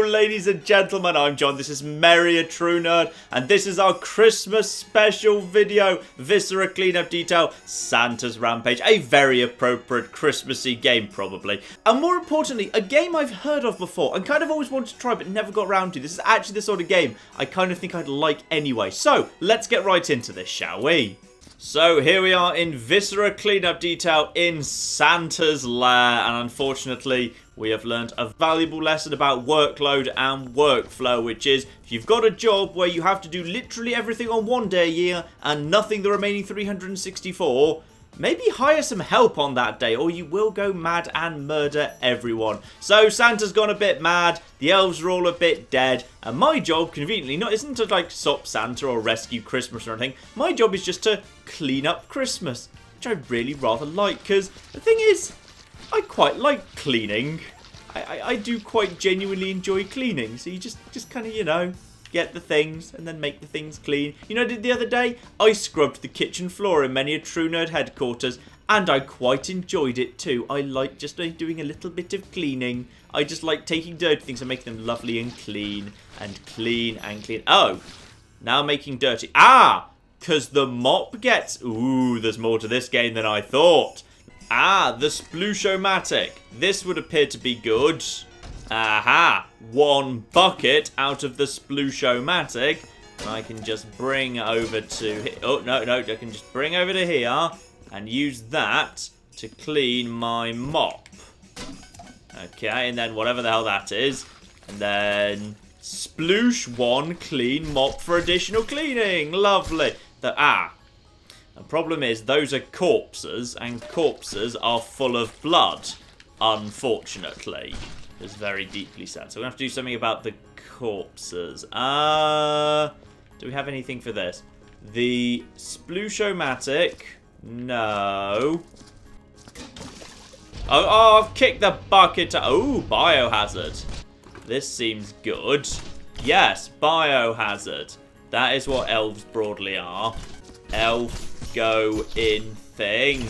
Hello, ladies and gentlemen, I'm John, this is Merry a True Nerd, and this is our Christmas special video, Viscera Cleanup Detail, Santa's Rampage, a very appropriate Christmassy game, probably. And more importantly, a game I've heard of before, and kind of always wanted to try, but never got around to. This is actually the sort of game I kind of think I'd like anyway. So, let's get right into this, shall we? So here we are in Viscera Cleanup Detail in Santa's lair, and unfortunately we have learned a valuable lesson about workload and workflow, which is if you've got a job where you have to do literally everything on one day a year and nothing the remaining 364, maybe hire some help on that day or you will go mad and murder everyone. So Santa's gone a bit mad, the elves are all a bit dead, and my job, conveniently, isn't to like stop Santa or rescue Christmas or anything. My job is just to clean up Christmas, which I really rather like, because the thing is, I quite like cleaning. I do quite genuinely enjoy cleaning, so you just kind of, you know, get the things and then make the things clean. You know what I did the other day? I scrubbed the kitchen floor in many a True Nerd headquarters, and I quite enjoyed it too. I like just doing a little bit of cleaning. I just like taking dirty things and making them lovely and clean and clean and clean. Oh, now making dirty. Ah, because the mop gets... Ooh, there's more to this game than I thought. Ah, the Splooshomatic. This would appear to be good. Aha! One bucket out of the Splooshomatic. And I can just bring over to... Oh, no, I can just bring over to here and use that to clean my mop. Okay, and then whatever the hell that is. And then Sploosh 1 clean mop for additional cleaning. Lovely. The problem is those are corpses, and corpses are full of blood, unfortunately. It's very deeply sad. So we're going to have to do something about the corpses. Do we have anything for this? The Splooshomatic. No. Oh, I've kicked the bucket. Oh, biohazard. This seems good. Yes, biohazard. That is what elves broadly are. Elf go in thing.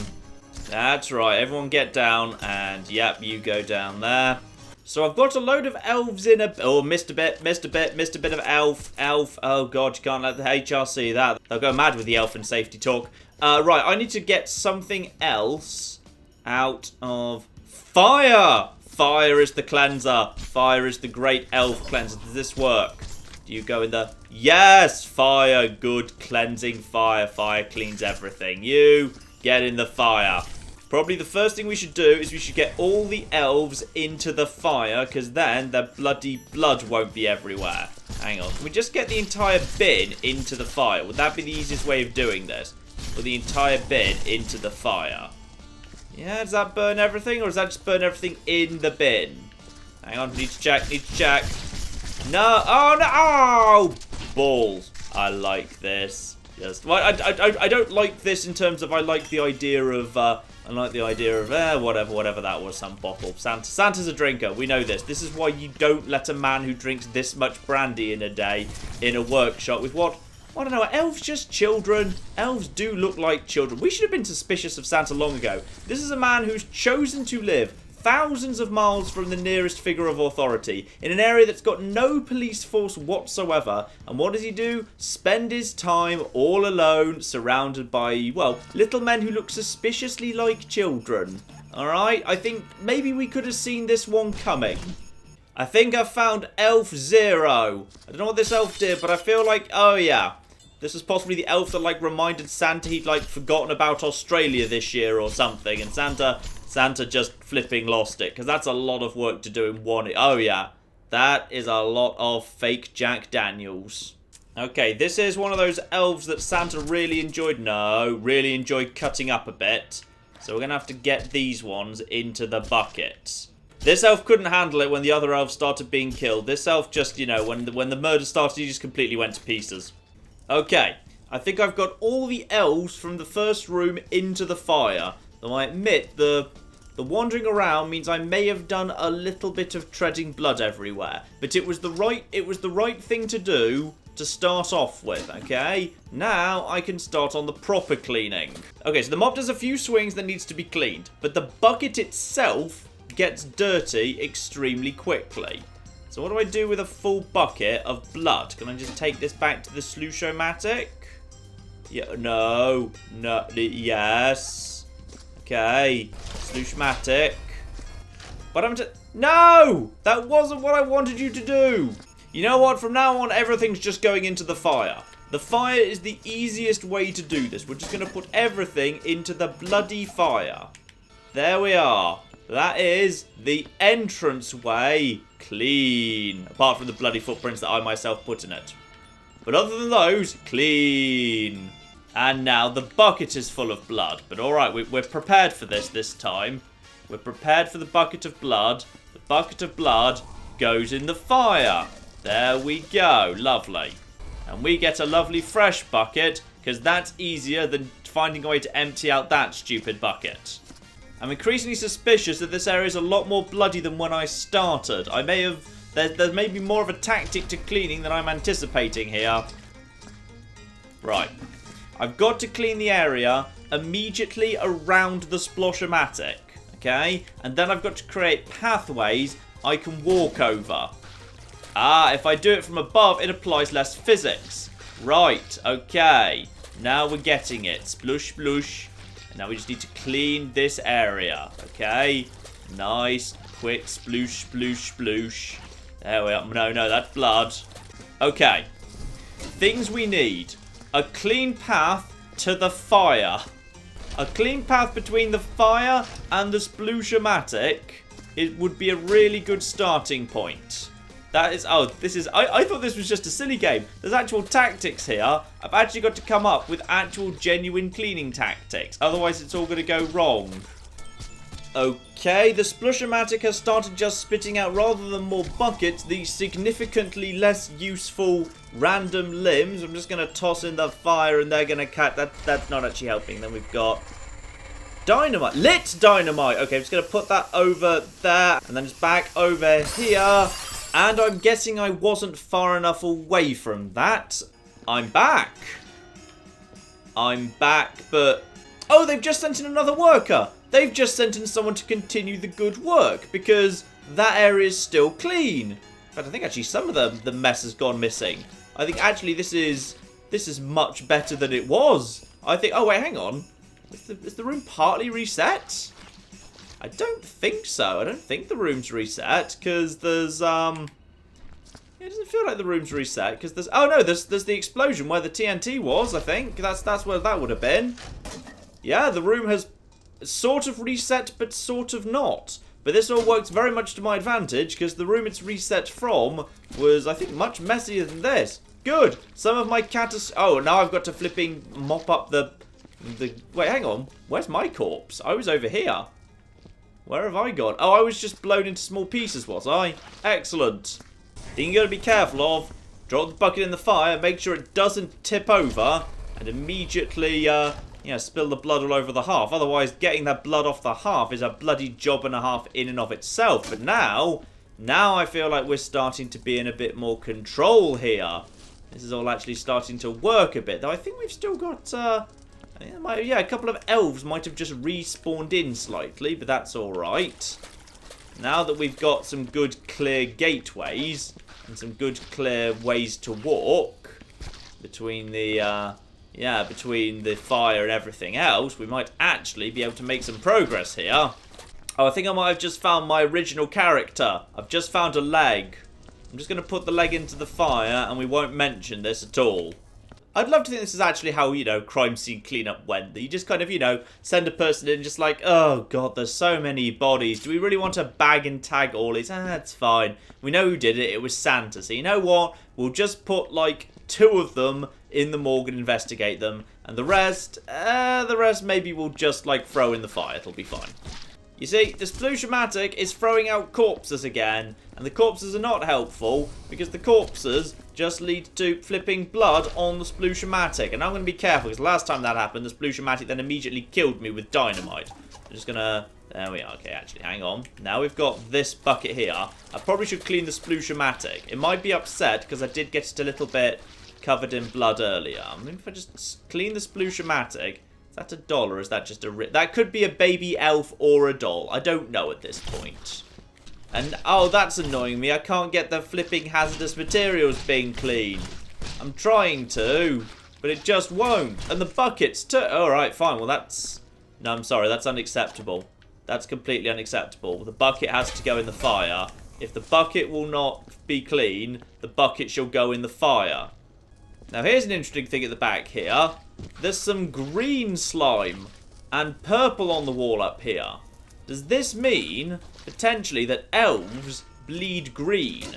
That's right. Everyone get down. And, yep, you go down there. So I've got a load of elves in a... Oh, missed a bit of elf. Oh, God, you can't let the HR see that. They'll go mad with the elf and safety talk. Right, I need to get something else out of fire. Fire is the cleanser. Fire is the great elf cleanser. Does this work? Do you go in the... Yes, fire. Good cleansing fire. Fire cleans everything. You get in the fire. Probably the first thing we should do is we should get all the elves into the fire, because then their bloody blood won't be everywhere. Hang on. Can we just get the entire bin into the fire? Would that be the easiest way of doing this? Put the entire bin into the fire. Yeah, does that burn everything, or does that just burn everything in the bin? Hang on, need to check. No, oh no, oh, balls. I like this. Just, well, I don't like this in terms of I like the idea of, whatever that was, some bottle. Santa's a drinker, we know this. This is why you don't let a man who drinks this much brandy in a day in a workshop with what? I don't know, are elves just children? Elves do look like children. We should have been suspicious of Santa long ago. This is a man who's chosen to live thousands of miles from the nearest figure of authority, in an area that's got no police force whatsoever. And what does he do? Spend his time all alone, surrounded by, well, little men who look suspiciously like children. Alright, I think maybe we could have seen this one coming. I think I found Elf Zero. I don't know what this elf did, but I feel like, oh yeah, this was possibly the elf that, like, reminded Santa he'd, like, forgotten about Australia this year or something, and Santa just flipping lost it, because that's a lot of work to do in one. Oh, yeah. That is a lot of fake Jack Daniels. Okay, this is one of those elves that Santa really enjoyed. No, really enjoyed cutting up a bit. So we're going to have to get these ones into the bucket. This elf couldn't handle it when the other elves started being killed. This elf just, you know, when the murder started, he just completely went to pieces. Okay, I think I've got all the elves from the first room into the fire. Though I admit, the wandering around means I may have done a little bit of treading blood everywhere. But it was the right thing to do to start off with, okay? Now I can start on the proper cleaning. Okay, so the mop does a few swings that needs to be cleaned, but the bucket itself gets dirty extremely quickly. So what do I do with a full bucket of blood? Can I just take this back to the sluice-o-matic? Yeah, no. No, yes. Okay. Sluice-matic. But I'm just... No! That wasn't what I wanted you to do. You know what? From now on, everything's just going into the fire. The fire is the easiest way to do this. We're just going to put everything into the bloody fire. There we are. That is the entranceway clean. Apart from the bloody footprints that I myself put in it. But other than those, clean. And now the bucket is full of blood. But alright, we're prepared for this time. We're prepared for the bucket of blood. The bucket of blood goes in the fire. There we go. Lovely. And we get a lovely fresh bucket, because that's easier than finding a way to empty out that stupid bucket. I'm increasingly suspicious that this area is a lot more bloody than when I started. I may have... There may be more of a tactic to cleaning than I'm anticipating here. Right. I've got to clean the area immediately around the splosh-o-matic. Okay? And then I've got to create pathways I can walk over. Ah, if I do it from above, it applies less physics. Right, okay. Now we're getting it. Splush, splush. And now we just need to clean this area. Okay. Nice, quick, sploosh, sploosh, sploosh. There we are. No, that's blood. Okay. Things we need. A clean path to the fire. A clean path between the fire and the sploosh-o-matic. It would be a really good starting point. That is... Oh, this is... I thought this was just a silly game. There's actual tactics here. I've actually got to come up with actual genuine cleaning tactics. Otherwise, it's all going to go wrong. Okay, the splush-o-matic has started just spitting out, rather than more buckets, the significantly less useful random limbs. I'm just going to toss in the fire and they're going to cut. That's not actually helping. Then we've got... dynamite. Lit dynamite. Okay, I'm just going to put that over there. And then just back over here. And I'm guessing I wasn't far enough away from that. I'm back. I'm back, but... Oh, they've just sent in another worker. They've just sent in someone to continue the good work, because that area is still clean. In fact, I think actually some of the mess has gone missing. I think actually this is much better than it was. I think... Oh, wait, hang on. Is the room partly reset? I don't think so. I don't think the room's reset, because there's, It doesn't feel like the room's reset, because there's... Oh, no, there's the explosion where the TNT was, I think. That's where that would have been. Yeah, the room has sort of reset, but sort of not. But this all works very much to my advantage, because the room it's reset from was, I think, much messier than this. Good. Some of my Oh, now I've got to flipping mop up the... Wait, hang on. Where's my corpse? I was over here. Where have I gone? Oh, I was just blown into small pieces, was I? Excellent. Thing you gotta be careful of. Drop the bucket in the fire, make sure it doesn't tip over, and immediately, spill the blood all over the hearth. Otherwise, getting that blood off the hearth is a bloody job and a half in and of itself. But now I feel like we're starting to be in a bit more control here. This is all actually starting to work a bit. Though I think we've still got, yeah, a couple of elves might have just respawned in slightly, but that's alright. Now that we've got some good clear gateways and some good clear ways to walk between the, between the fire and everything else, we might actually be able to make some progress here. Oh, I think I might have just found my original character. I've just found a leg. I'm just going to put the leg into the fire and we won't mention this at all. I'd love to think this is actually how, crime scene cleanup went. That you just kind of, send a person in just like, oh, God, there's so many bodies. Do we really want to bag and tag all these? It's fine. We know who did it. It was Santa. So you know what? We'll just put, like, 2 of them in the morgue and investigate them. And the rest maybe we'll just, like, throw in the fire. It'll be fine. You see, the splosh-o-matic is throwing out corpses again. And the corpses are not helpful because the corpses just lead to flipping blood on the splosh-o-matic. And I'm going to be careful because last time that happened, the splosh-o-matic then immediately killed me with dynamite. I'm just going to... There we are. Okay, actually, hang on. Now we've got this bucket here. I probably should clean the splosh-o-matic. It might be upset because I did get it a little bit covered in blood earlier. I mean, if I just clean the splosh-o-matic... Is that a doll or is that just a... That could be a baby elf or a doll. I don't know at this point. And, oh, that's annoying me. I can't get the flipping hazardous materials being clean. I'm trying to, but it just won't. And the buckets too. Alright, fine. Well, that's... No, I'm sorry. That's unacceptable. That's completely unacceptable. The bucket has to go in the fire. If the bucket will not be clean, the bucket shall go in the fire. Now, here's an interesting thing at the back here. There's some green slime and purple on the wall up here. Does this mean, potentially, that elves bleed green?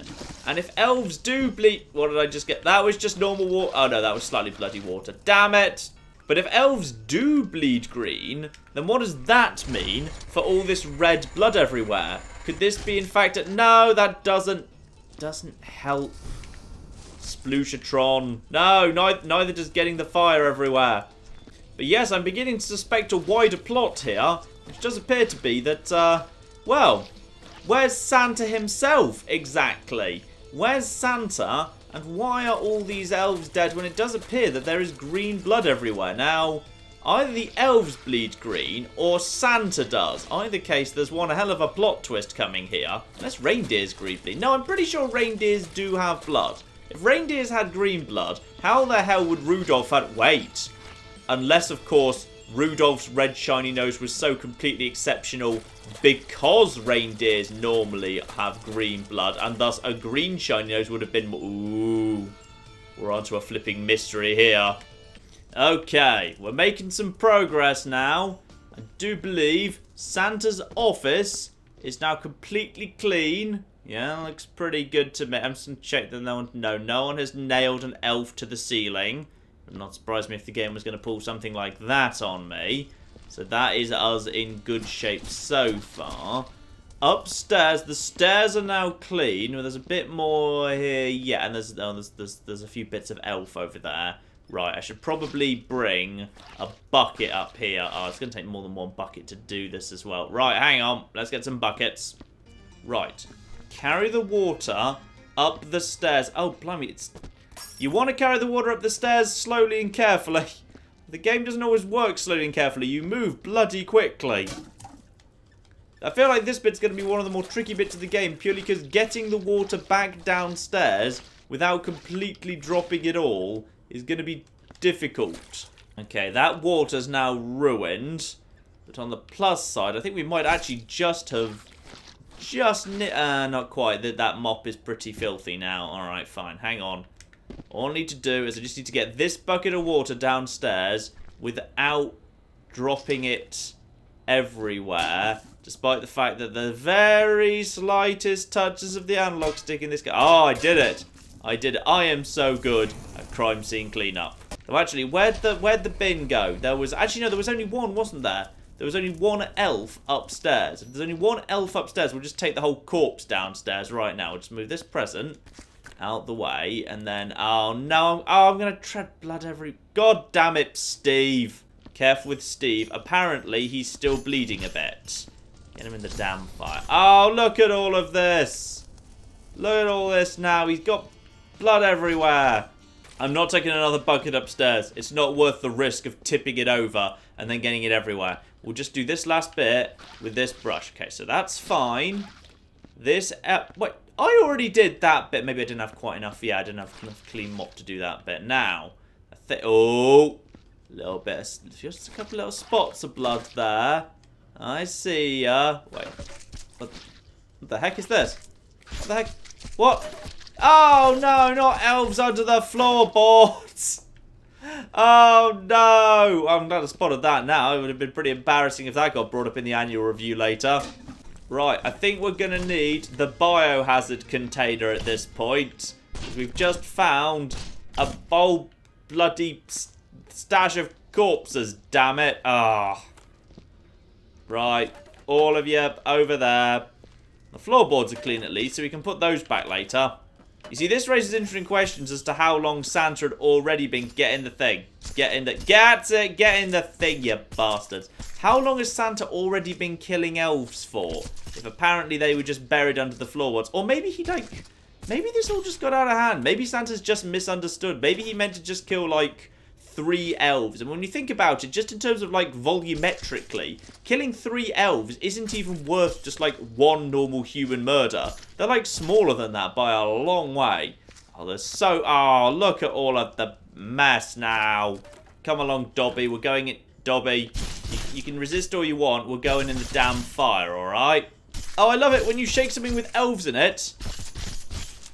And if elves do bleed... What did I just get? That was just normal water. Oh, no, that was slightly bloody water. Damn it. But if elves do bleed green, then what does that mean for all this red blood everywhere? Could this be, in fact... No, that doesn't help. Splooshatron. No, neither does getting the fire everywhere. But yes, I'm beginning to suspect a wider plot here, which does appear to be that, well, where's Santa himself, exactly? Where's Santa, and why are all these elves dead when it does appear that there is green blood everywhere? Now, either the elves bleed green, or Santa does. Either case, there's one hell of a plot twist coming here. Unless reindeers bleed. No, I'm pretty sure reindeers do have blood. If reindeers had green blood, how the hell would Rudolph have... Wait. Unless, of course, Rudolph's red shiny nose was so completely exceptional because reindeers normally have green blood, and thus a green shiny nose would have been... Ooh. We're onto a flipping mystery here. Okay, we're making some progress now. I do believe Santa's office is now completely clean. Yeah, looks pretty good to me. I'm just going to check that no one has nailed an elf to the ceiling. It would not surprise me if the game was going to pull something like that on me. So that is us in good shape so far. Upstairs, the stairs are now clean. Well, there's a bit more here. Yeah, and there's a few bits of elf over there. Right, I should probably bring a bucket up here. Oh, it's going to take more than one bucket to do this as well. Right, hang on. Let's get some buckets. Right. Carry the water up the stairs. Oh, blimey, it's... You want to carry the water up the stairs slowly and carefully. The game doesn't always work slowly and carefully. You move bloody quickly. I feel like this bit's going to be one of the more tricky bits of the game, purely because getting the water back downstairs without completely dropping it all is going to be difficult. Okay, that water's now ruined. But on the plus side, I think we might actually just have... not quite. That mop is pretty filthy now. Alright, fine. Hang on. All I need to do is I just need to get this bucket of water downstairs without dropping it everywhere. Despite the fact that the very slightest touches of the analog stick in this guy. Oh, I did it. I did it. I am so good at crime scene cleanup. So actually, where'd the bin go? There was... Actually, no, there was only one, wasn't there? There was only one elf upstairs. If there's only one elf upstairs, we'll just take the whole corpse downstairs right now. We'll just move this present out the way, and then... Oh, no. I'm going to tread blood every... God damn it, Steve. Careful with Steve. Apparently, he's still bleeding a bit. Get him in the damn fire. Oh, look at all of this. Look at all this now. He's got blood everywhere. I'm not taking another bucket upstairs. It's not worth the risk of tipping it over and then getting it everywhere. We'll just do this last bit with this brush. Okay, so that's fine. This... wait, I already did that bit. Maybe I didn't have quite enough. Yeah, I didn't have enough clean mop to do that bit. Now, oh, a little bit of... Just a couple little spots of blood there. I see ya. Wait. What the heck is this? What the heck? What? Oh, no, not elves under the floorboards. Oh, no. I'm glad I spotted that now. It would have been pretty embarrassing if that got brought up in the annual review later. Right, I think we're going to need the biohazard container at this point. We've just found a whole bloody stash of corpses, damn it. Ah. Right, all of you over there. The floorboards are clean at least, so we can put those back later. You see, this raises interesting questions as to how long Santa had already been getting the thing. Get in the thing, you bastards. How long has Santa already been killing elves for? If apparently they were just buried under the floorboards. Or maybe he, like... Maybe this all just got out of hand. Maybe Santa's just misunderstood. Maybe he meant to just kill, like, 3 elves. And when you think about it, just in terms of, like, volumetrically, killing 3 elves isn't even worth just, like, 1 normal human murder. They're, like, smaller than that by a long way. Oh, they're so... Oh, look at all of the mess now. Come along, Dobby. We're going in... Dobby, you can resist all you want. We're going in the damn fire, alright? Oh, I love it when you shake something with elves in it.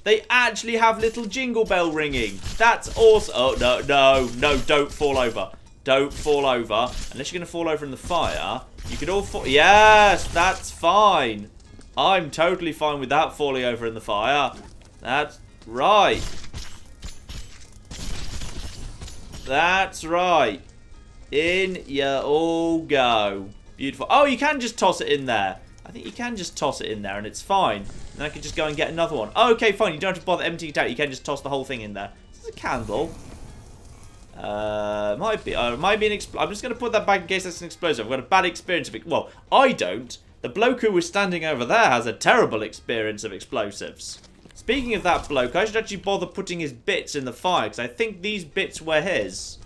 They actually have little jingle bell ringing. That's awesome. Oh, no, no, no, don't fall over. Don't fall over. Unless you're going to fall over in the fire. You could all fall... Yes, that's fine. I'm totally fine with that falling over in the fire. That's right. That's right. In you all go. Beautiful. Oh, you can just toss it in there. I think you can just toss it in there and it's fine. And I can just go and get another one. Oh, okay, fine. You don't have to bother emptying it out. You can just toss the whole thing in there. This is a candle. Might be an explosive. I'm just going to put that back in case that's an explosive. I've got a bad experience of it. Well, I don't. The bloke who was standing over there has a terrible experience of explosives. Speaking of that bloke, I should actually bother putting his bits in the fire because I think these bits were his.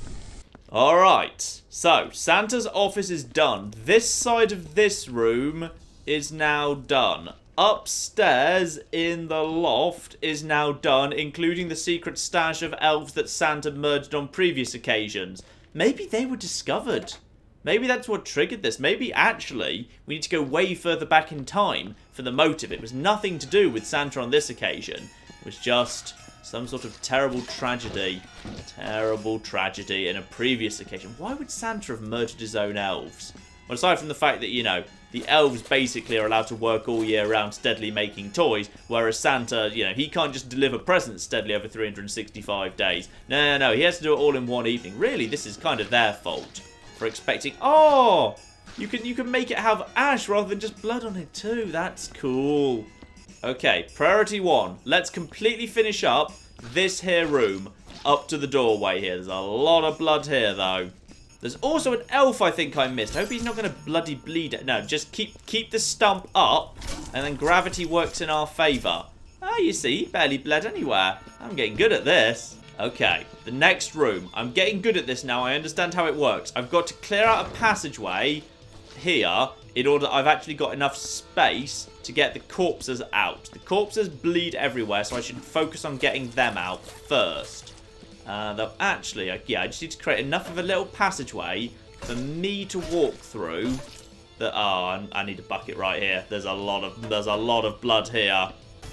Alright, so Santa's office is done. This side of this room is now done. Upstairs in the loft is now done, including the secret stash of elves that Santa murdered on previous occasions. Maybe they were discovered. Maybe that's what triggered this. Maybe actually we need to go way further back in time for the motive. It was nothing to do with Santa on this occasion. It was just... some sort of terrible tragedy in a previous occasion. Why would Santa have murdered his own elves? Well, aside from the fact that, you know, the elves basically are allowed to work all year round steadily making toys, whereas Santa, you know, he can't just deliver presents steadily over 365 days. No, he has to do it all in one evening. Really, this is kind of their fault for expecting... Oh! You can make it have ash rather than just blood on it too. That's cool. Okay, priority 1. Let's completely finish up this here room up to the doorway here. There's a lot of blood here, though. There's also an elf I think I missed. I hope he's not going to bloody bleed it. No, just keep the stump up, and then gravity works in our favour. Ah, you see, he barely bled anywhere. I'm getting good at this. Okay, the next room. I'm getting good at this now. I understand how it works. I've got to clear out a passageway here in order that I've actually got enough space to get the corpses out. The corpses bleed everywhere, so I should focus on getting them out first. Though actually, yeah, I just need to create enough of a little passageway for me to walk through. I need a bucket right here. There's a lot of blood here.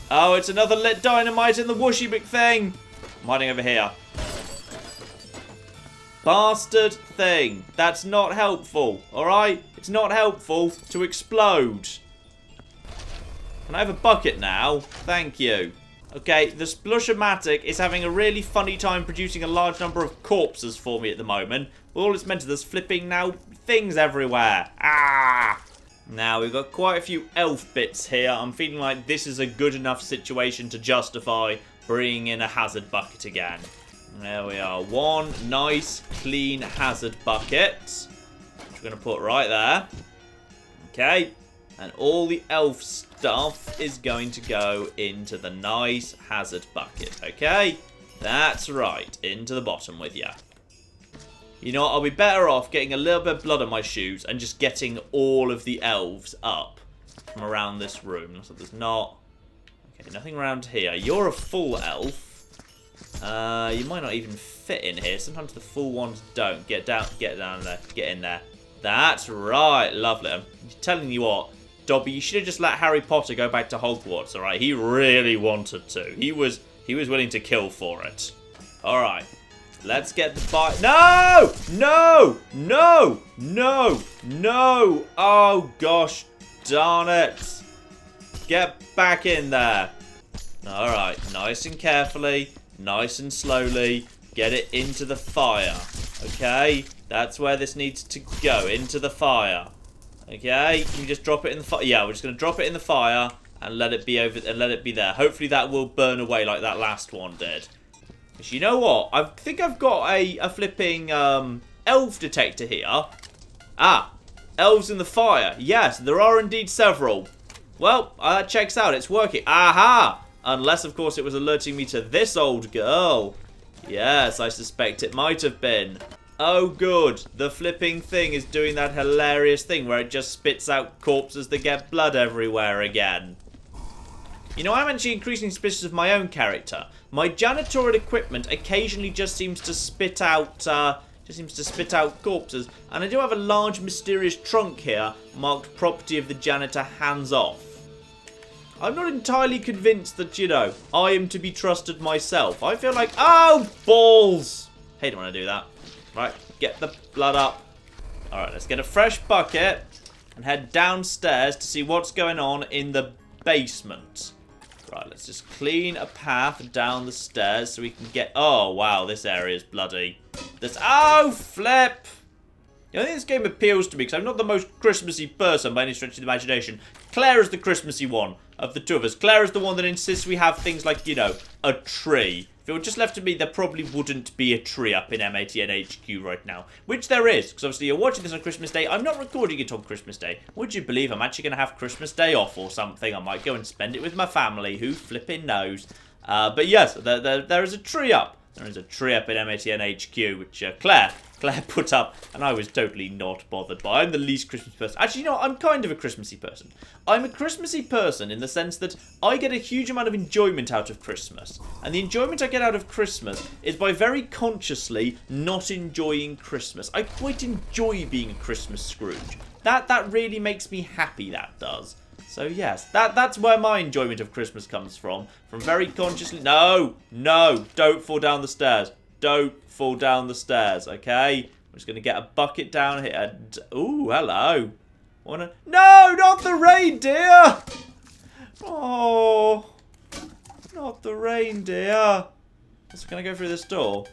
Oh, it's another lit dynamite in the whooshy big thing. I'm hiding over here. Bastard thing. That's not helpful, alright? It's not helpful to explode. Can I have a bucket now? Thank you. Okay, the Splush-O-Matic is having a really funny time producing a large number of corpses for me at the moment. All it's meant to do is flipping now things everywhere. Ah! Now, we've got quite a few elf bits here. I'm feeling like this is a good enough situation to justify bringing in a hazard bucket again. There we are. One nice, clean hazard bucket, which we're going to put right there. Okay. And all the elf stuff is going to go into the nice hazard bucket, okay? That's right, into the bottom with you. You know what, I'll be better off getting a little bit of blood on my shoes and just getting all of the elves up from around this room. So there's not... Okay, nothing around here. You're a full elf. You might not even fit in here. Sometimes the full ones don't. Get down there. Get in there. That's right, lovely. I'm telling you what, Dobby, you should have just let Harry Potter go back to Hogwarts, alright? He really wanted to. He was willing to kill for it. Alright. Let's get the fire. No! No! No! No! No! Oh, gosh darn it. Get back in there. Alright. Nice and carefully. Nice and slowly. Get it into the fire. Okay? That's where this needs to go. Into the fire. Okay, can you just drop it in the fire? Yeah, we're just going to drop it in the fire and let it be over and let it be there. Hopefully that will burn away like that last one did. Because you know what? I think I've got a flipping elf detector here. Ah, elves in the fire. Yes, there are indeed several. Well, that checks out. It's working. Aha! Unless, of course, it was alerting me to this old girl. Yes, I suspect it might have been. Oh, good. The flipping thing is doing that hilarious thing where it just spits out corpses that get blood everywhere again. You know, I'm actually increasingly suspicious of my own character. My janitorial equipment occasionally just seems to spit out corpses. And I do have a large mysterious trunk here marked property of the janitor, hands off. I'm not entirely convinced that, you know, I am to be trusted myself. I feel like, oh, balls. Hate it when I do that. Right, get the blood up. Alright, let's get a fresh bucket and head downstairs to see what's going on in the basement. Right, let's just clean a path down the stairs so we can get... Oh, wow, this area is bloody. Oh, flip! You know, I think this game appeals to me because I'm not the most Christmassy person by any stretch of the imagination. Claire is the Christmassy one of the two of us. Claire is the one that insists we have things like, you know, a tree. If it were just left to me, there probably wouldn't be a tree up in M80N HQ right now. Which there is, because obviously you're watching this on Christmas Day. I'm not recording it on Christmas Day. Would you believe I'm actually going to have Christmas Day off or something? I might go and spend it with my family. Who flipping knows? But yes, there is a tree up. There is a tree up in M80N HQ, which Claire put up, and I was totally not bothered by. I'm the least Christmas person. Actually, you know what? I'm kind of a Christmassy person. I'm a Christmassy person in the sense that I get a huge amount of enjoyment out of Christmas. And the enjoyment I get out of Christmas is by very consciously not enjoying Christmas. I quite enjoy being a Christmas Scrooge. That really makes me happy, that does. So yes, that's where my enjoyment of Christmas comes from. From very consciously... No, don't fall down the stairs. Don't fall down the stairs, okay? I'm just going to get a bucket down here. And, ooh, hello. No, not the reindeer! Oh, not the reindeer. Can I go through this door?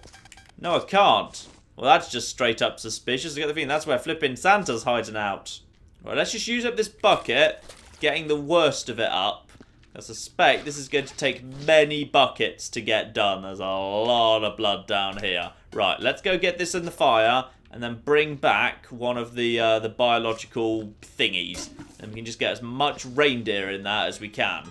No, I can't. Well, that's just straight up suspicious. I get the feeling that's where flipping Santa's hiding out. Right, let's just use up this bucket, getting the worst of it up. I suspect this is going to take many buckets to get done. There's a lot of blood down here. Right, let's go get this in the fire and then bring back one of the biological thingies. And we can just get as much reindeer in that as we can.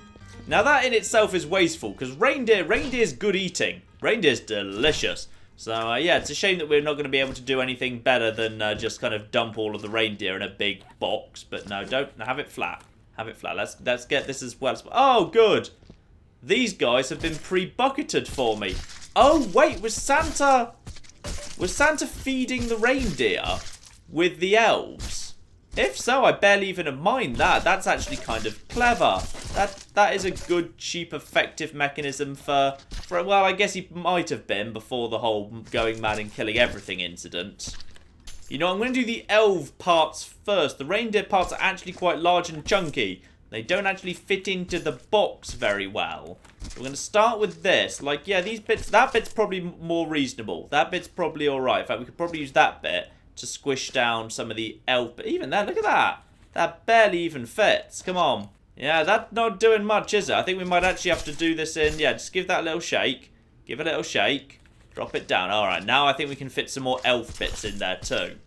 Now that in itself is wasteful because reindeer's good eating. Reindeer's delicious. So yeah, it's a shame that we're not going to be able to do anything better than just kind of dump all of the reindeer in a big box. But no, don't have it flat. Have it flat. Let's get this as well as... Oh, good. These guys have been pre-bucketed for me. Oh, wait. Was Santa feeding the reindeer with the elves? If so, I barely even mind that. That's actually kind of clever. That is a good, cheap, effective mechanism for... Well, I guess he might have been before the whole going mad and killing everything incident. You know, I'm going to do the elf parts first. The reindeer parts are actually quite large and chunky. They don't actually fit into the box very well. So we're going to start with this. Like, yeah, these bits, that bit's probably more reasonable. That bit's probably alright. In fact, we could probably use that bit to squish down some of the elf. But even there, look at that. That barely even fits. Come on. Yeah, that's not doing much, is it? I think we might actually have to do this in... Yeah, just give that a little shake. Give it a little shake. Drop it down. Alright, now I think we can fit some more elf bits in there too.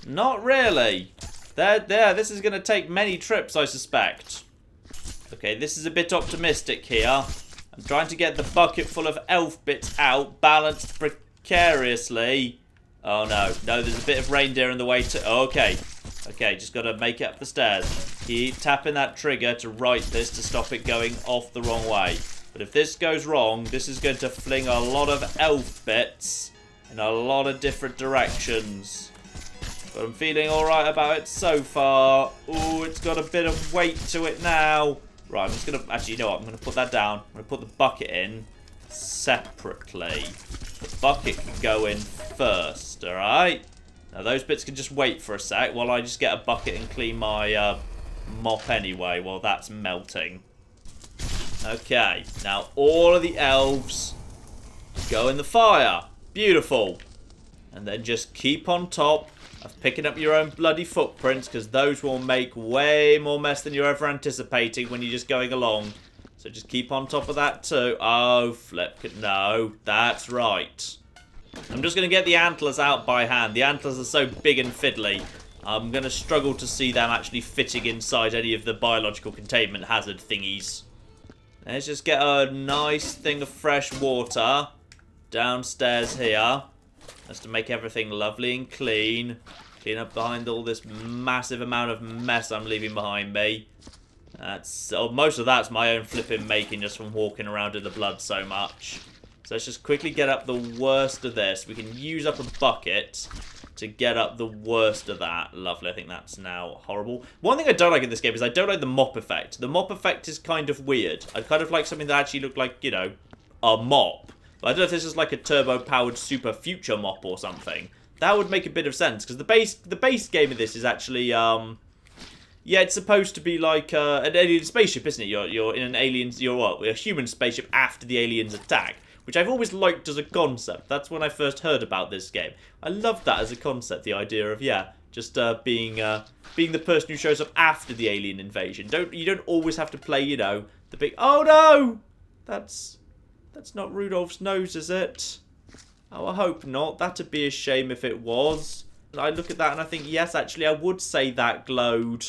Not really. There, this is going to take many trips, I suspect. Okay, this is a bit optimistic here. I'm trying to get the bucket full of elf bits out, balanced precariously. Oh no, there's a bit of reindeer in the way too. Okay, just got to make it up the stairs. Keep tapping that trigger to right this to stop it going off the wrong way. But if this goes wrong, this is going to fling a lot of elf bits in a lot of different directions. But I'm feeling alright about it so far. Ooh, it's got a bit of weight to it now. Right, I'm just going to... Actually, you know what? I'm going to put that down. I'm going to put the bucket in separately. The bucket can go in first, alright? Now, those bits can just wait for a sec while I just get a bucket and clean my mop anyway while that's melting. Okay, now all of the elves go in the fire. Beautiful. And then just keep on top of picking up your own bloody footprints, because those will make way more mess than you're ever anticipating when you're just going along. So just keep on top of that too. Oh, flip. No, that's right. I'm just going to get the antlers out by hand. The antlers are so big and fiddly. I'm going to struggle to see them actually fitting inside any of the biological containment hazard thingies. Let's just get a nice thing of fresh water downstairs here. That's to make everything lovely and clean. Clean up behind all this massive amount of mess I'm leaving behind me. Most of that's my own flipping making just from walking around in the blood so much. So let's just quickly get up the worst of this. We can use up a bucket to get up the worst of that. Lovely. I think that's now horrible. One thing I don't like in this game is I don't like the mop effect. The mop effect is kind of weird. I kind of like something that actually looked like, you know, a mop. But I don't know if this is like a turbo-powered super future mop or something. That would make a bit of sense, because the base game of this is actually, yeah, it's supposed to be like an alien spaceship, isn't it? You're in an alien, a human spaceship after the aliens attack, which I've always liked as a concept. That's when I first heard about this game. I loved that as a concept, the idea of, yeah, just being the person who shows up after the alien invasion. You don't always have to play, you know, the big. Oh no, that's not Rudolph's nose, is it? Oh, I hope not. That'd be a shame if it was. I look at that and I think, yes, actually, I would say that glowed.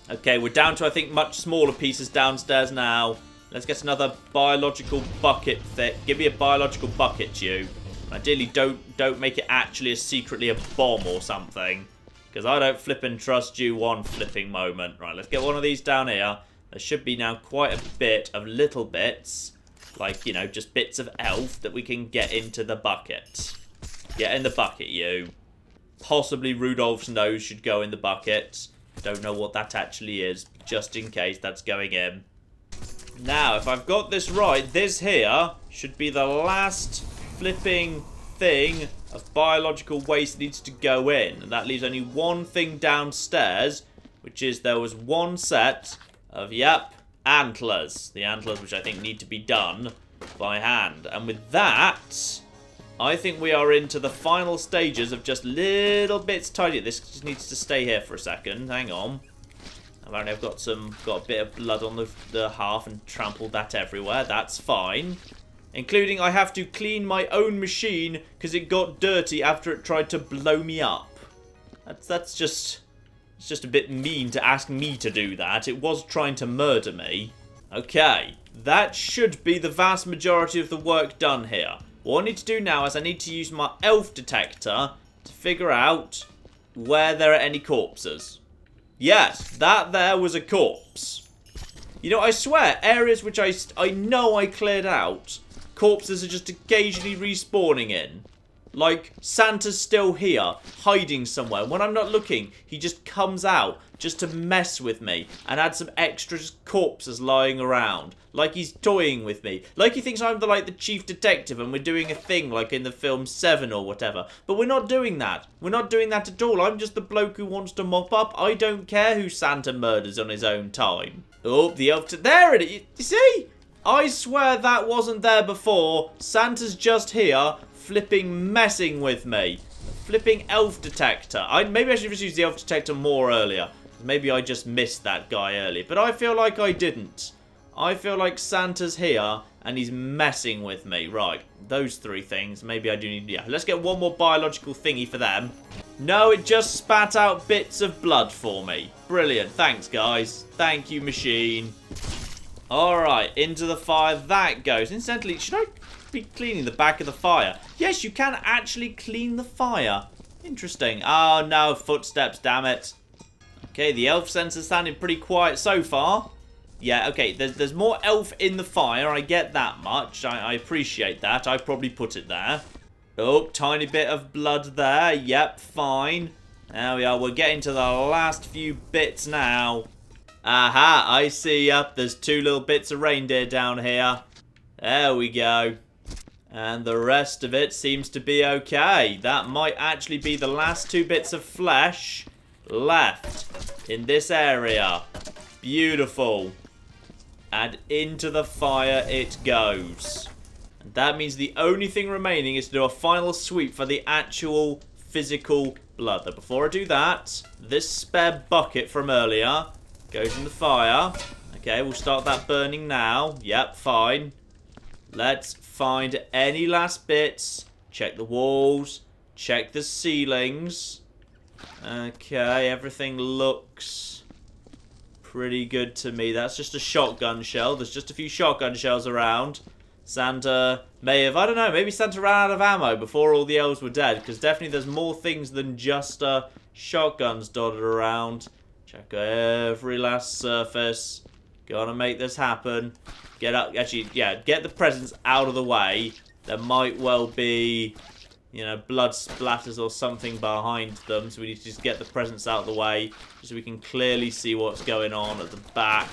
Okay, we're down to, I think, much smaller pieces downstairs now. Let's get another biological bucket fit. Give me a biological bucket, you. Ideally, don't make it actually secretly a bomb or something. Because I don't flippin' trust you one flipping moment. Right, let's get one of these down here. There should be now quite a bit of little bits. Like, you know, just bits of elf that we can get into the bucket. Get in the bucket, you. Possibly Rudolph's nose should go in the bucket. Don't know what that actually is. Just in case that's going in. Now, if I've got this right, this here should be the last flipping thing of biological waste that needs to go in. And that leaves only one thing downstairs, which is there was one set of, yep, antlers. The antlers which I think need to be done by hand. And with that, I think we are into the final stages of just little bits tidy. This just needs to stay here for a second. Hang on. Apparently I've got a bit of blood on the hearth and trampled that everywhere. That's fine. Including I have to clean my own machine because it got dirty after it tried to blow me up. That's just... It's just a bit mean to ask me to do that. It was trying to murder me. Okay, that should be the vast majority of the work done here. What I need to do now is I need to use my elf detector to figure out where there are any corpses. Yes, that there was a corpse. You know, I swear, areas which I know I cleared out, corpses are just occasionally respawning in. Like, Santa's still here, hiding somewhere. When I'm not looking, he just comes out just to mess with me and add some extra corpses lying around. Like he's toying with me. Like he thinks I'm the chief detective and we're doing a thing like in the film 7 or whatever. But we're not doing that. We're not doing that at all. I'm just the bloke who wants to mop up. I don't care who Santa murders on his own time. Oh, the elf... There it is. You see? I swear that wasn't there before. Santa's just here, flipping messing with me. Flipping elf detector. Maybe I should have used the elf detector more earlier. Maybe I just missed that guy earlier. But I feel like I didn't. I feel like Santa's here and he's messing with me. Right, those three things. Maybe I do need... Yeah, let's get one more biological thingy for them. No, it just spat out bits of blood for me. Brilliant. Thanks, guys. Thank you, machine. Alright, into the fire that goes. Incidentally, should I be cleaning the back of the fire? Yes, you can actually clean the fire. Interesting. Oh, no, footsteps, damn it. Okay, the elf sensor's sounding pretty quiet so far. Yeah, okay, there's more elf in the fire. I get that much. I appreciate that. I probably put it there. Oh, tiny bit of blood there. Yep, fine. There we are. We're getting to the last few bits now. Aha, I see ya. There's two little bits of reindeer down here. There we go. And the rest of it seems to be okay. That might actually be the last two bits of flesh left in this area. Beautiful. And into the fire it goes. And that means the only thing remaining is to do a final sweep for the actual physical blood. But before I do that, this spare bucket from earlier goes in the fire. Okay, we'll start that burning now. Yep, fine. Let's find any last bits. Check the walls. Check the ceilings. Okay, everything looks pretty good to me. That's just a shotgun shell. There's just a few shotgun shells around. Santa may have, I don't know, maybe Santa ran out of ammo before all the elves were dead, because definitely there's more things than just shotguns dotted around. Check every last surface. Gotta make this happen. Get up, actually, yeah, get the presents out of the way. There might well be, you know, blood splatters or something behind them, so we need to just get the presents out of the way so we can clearly see what's going on at the back.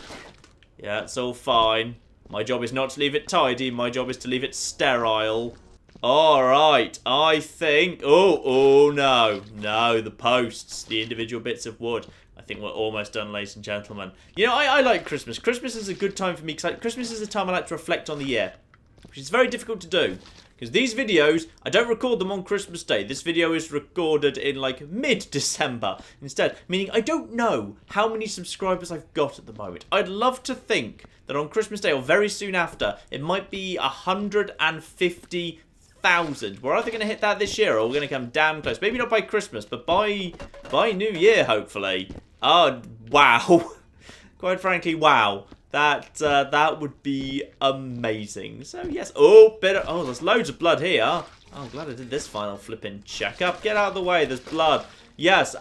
Yeah, it's all fine. My job is not to leave it tidy, my job is to leave it sterile. Alright, I think... Oh, no. No, the posts, the individual bits of wood. I think we're almost done, ladies and gentlemen. You know, I like Christmas. Christmas is a good time for me, because Christmas is a time I like to reflect on the year, which is very difficult to do. Because these videos, I don't record them on Christmas Day. This video is recorded in, like, mid-December instead. Meaning I don't know how many subscribers I've got at the moment. I'd love to think that on Christmas Day, or very soon after, it might be 150,000. We're either going to hit that this year, or we're going to come damn close. Maybe not by Christmas, but by New Year, hopefully. Oh, wow. Quite frankly, wow. That would be amazing. So, yes. Oh, there's loads of blood here. Oh, I'm glad I did this final flipping checkup. Get out of the way. There's blood. Yes.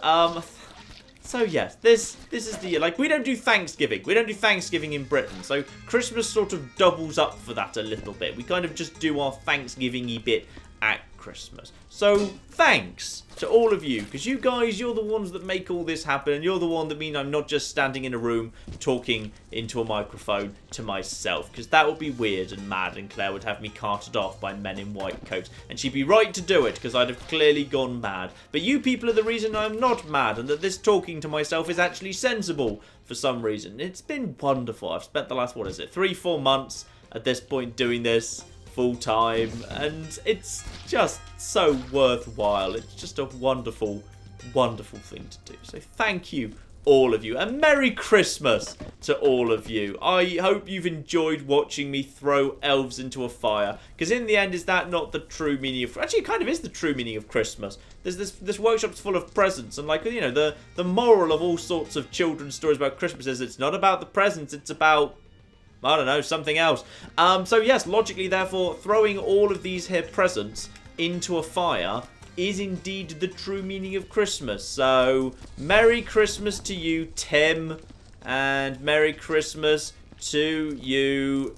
So, yes. This is the... Like, we don't do Thanksgiving. We don't do Thanksgiving in Britain. So, Christmas sort of doubles up for that a little bit. We kind of just do our Thanksgiving-y bit at Christmas. So, thanks to all of you, because you guys, you're the ones that make all this happen, and you're the one that mean I'm not just standing in a room talking into a microphone to myself, because that would be weird and mad, and Claire would have me carted off by men in white coats, and she'd be right to do it, because I'd have clearly gone mad. But you people are the reason I'm not mad, and that this talking to myself is actually sensible for some reason. It's been wonderful. I've spent the last, 3-4 months at this point doing this full time, and it's just so worthwhile. It's just a wonderful, wonderful thing to do. So thank you, all of you, and Merry Christmas to all of you. I hope you've enjoyed watching me throw elves into a fire, because in the end, is that not the true meaning of... Actually, it kind of is the true meaning of Christmas. There's this workshop's full of presents, and, like, you know, the moral of all sorts of children's stories about Christmas is it's not about the presents, it's about... I don't know, something else. So yes, logically, therefore, throwing all of these here presents into a fire is indeed the true meaning of Christmas. So, Merry Christmas to you, Tim, and Merry Christmas to you,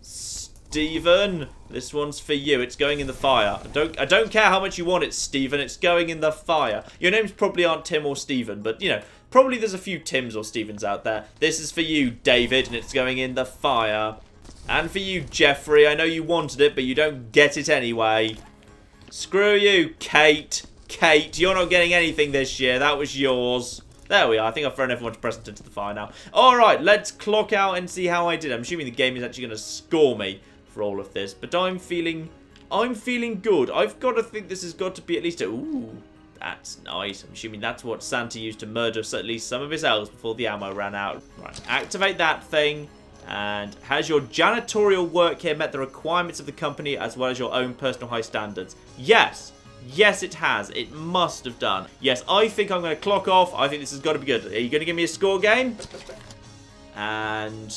Stephen. This one's for you. It's going in the fire. I don't care how much you want it, Stephen. It's going in the fire. Your names probably aren't Tim or Stephen, but, you know, probably there's a few Tims or Stevens out there. This is for you, David, and it's going in the fire. And for you, Jeffrey. I know you wanted it, but you don't get it anyway. Screw you, Kate. Kate, you're not getting anything this year. That was yours. There we are. I think I've thrown everyone's present into the fire now. Alright, let's clock out and see how I did. I'm assuming the game is actually going to score me for all of this, but I'm feeling good. I've got to think this has got to be at least a... Ooh. That's nice. I'm assuming that's what Santa used to murder at least some of his elves before the ammo ran out. Right, activate that thing. And has your janitorial work here met the requirements of the company as well as your own personal high standards? Yes. Yes, it has. It must have done. Yes, I think I'm going to clock off. I think this has got to be good. Are you going to give me a score game? And...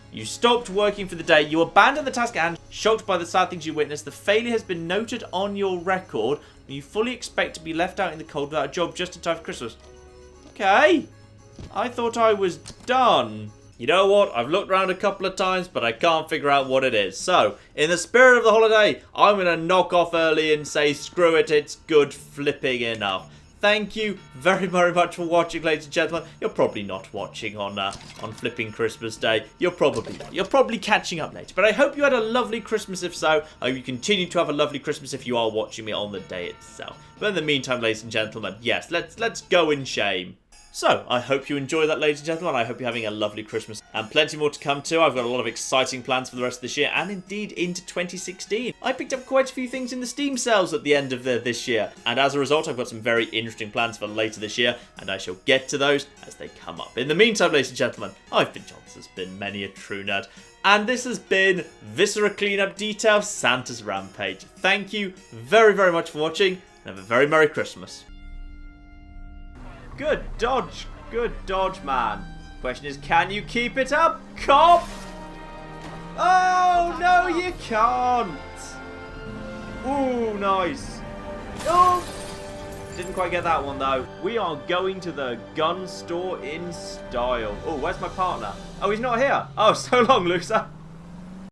You stopped working for the day. You abandoned the task at hand. Shocked by the sad things you witnessed. The failure has been noted on your record. And you fully expect to be left out in the cold without a job just in time for Christmas. Okay. I thought I was done. You know what? I've looked around a couple of times, but I can't figure out what it is. So, in the spirit of the holiday, I'm going to knock off early and say, screw it, it's good flipping enough. Thank you very, very much for watching, ladies and gentlemen. You're probably not watching on flipping Christmas Day. You're probably not. You're probably catching up later. But I hope you had a lovely Christmas if so. I hope you continue to have a lovely Christmas if you are watching me on the day itself. But in the meantime, ladies and gentlemen, yes, let's go in shame. So, I hope you enjoy that, ladies and gentlemen. I hope you're having a lovely Christmas. And plenty more to come too. I've got a lot of exciting plans for the rest of this year. And indeed, into 2016. I picked up quite a few things in the Steam sales at the end of this year. And as a result, I've got some very interesting plans for later this year. And I shall get to those as they come up. In the meantime, ladies and gentlemen, I've been John. This has been Many a True Nerd. And this has been Viscera Cleanup Detail Santa's Rampage. Thank you very, very much for watching. And have a very Merry Christmas. Good dodge, man. Question is, can you keep it up, cop? Oh, no, you you can't. Ooh, nice. Oh, didn't quite get that one though. We are going to the gun store in style. Oh, where's my partner? Oh, he's not here. Oh, so long, loser.